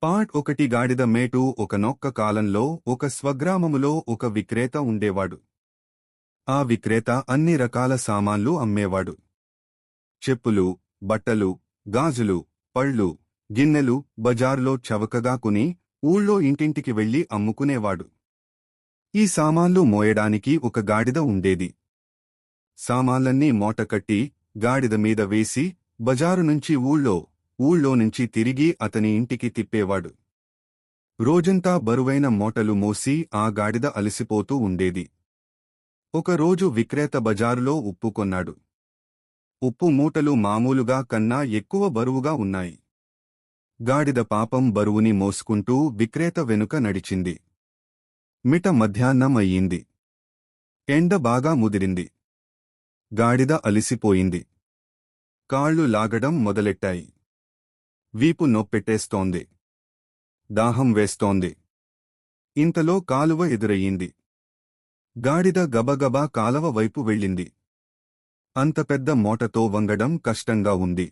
Part 1 గాడిద mate ఒకనొక్క కాలంలో ఒక స్వగ్రామములో ఒక విక్రేత ఉండేవాడు. ఆ విక్రేత అన్ని రకాల సామాన్లు అమ్మేవాడు. చెప్పులు, బట్టలు, గాజులు, పళ్ళు, గిన్నెలు బజారులో చవకగా కొని ఊళ్ళో ఇంటింటికి వెళ్లి అమ్ముకునేవాడు. ఈ సామాన్లు మోయడానికి ఒక గాడిద ఉండేది. సామాన్లన్నీ మూటకట్టి గాడిద మీద వేసి బజారు నుంచి ఊళ్ళో నుంచి తిరిగి అతని ఇంటికి తిప్పేవాడు. రోజంతా బరువైన మూటలు మోసి ఆ గాడిద అలసిపోతూ ఉండేది. ఒకరోజు విక్రేత బజారులో ఉప్పు కొన్నాడు. ఉప్పు మూటలు మామూలుగా కన్నా ఎక్కువ బరువుగా ఉన్నాయి. గాడిద పాపం బరువుని మోసుకుంటూ విక్రేత వెనుక నడిచింది. మిట మధ్యాహ్నం అయ్యింది. ఎండ బాగా ముదిరింది. గాడిద అలిసిపోయింది. కాళ్ళు లాగడం మొదలెట్టాయి. వీపు నొప్పెట్టేస్తోంది. దాహం వేస్తోంది. ఇంతలో కాలువ ఎదురయ్యింది. గాడిద గబగబా కాలవ వైపు వెళ్ళింది. అంత పెద్ద మోటతో వంగడం కష్టంగా ఉంది.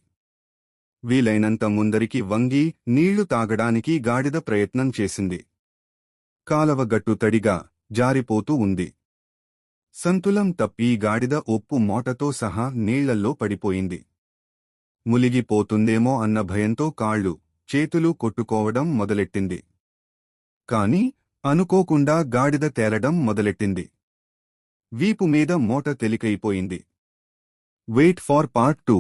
వీలైనంత ముందరికి వంగి నీళ్లు తాగడానికి గాడిద ప్రయత్నం చేసింది. కాలవ గట్టు తడిగా జారిపోతూ ఉంది. సంతులం తప్పి గాడిద ఉప్పు మోటతో సహా నీళ్లల్లో పడిపోయింది. ములిగిపోతుందేమో అన్న భయంతో కాళ్ళు, చేతులు కొట్టుకోవడం మొదలెట్టింది. కాని అనుకోకుండా గాడిద తేలడం మొదలెట్టింది. వీపు మీద మోట తేలికైపోయింది. Wait for part 2.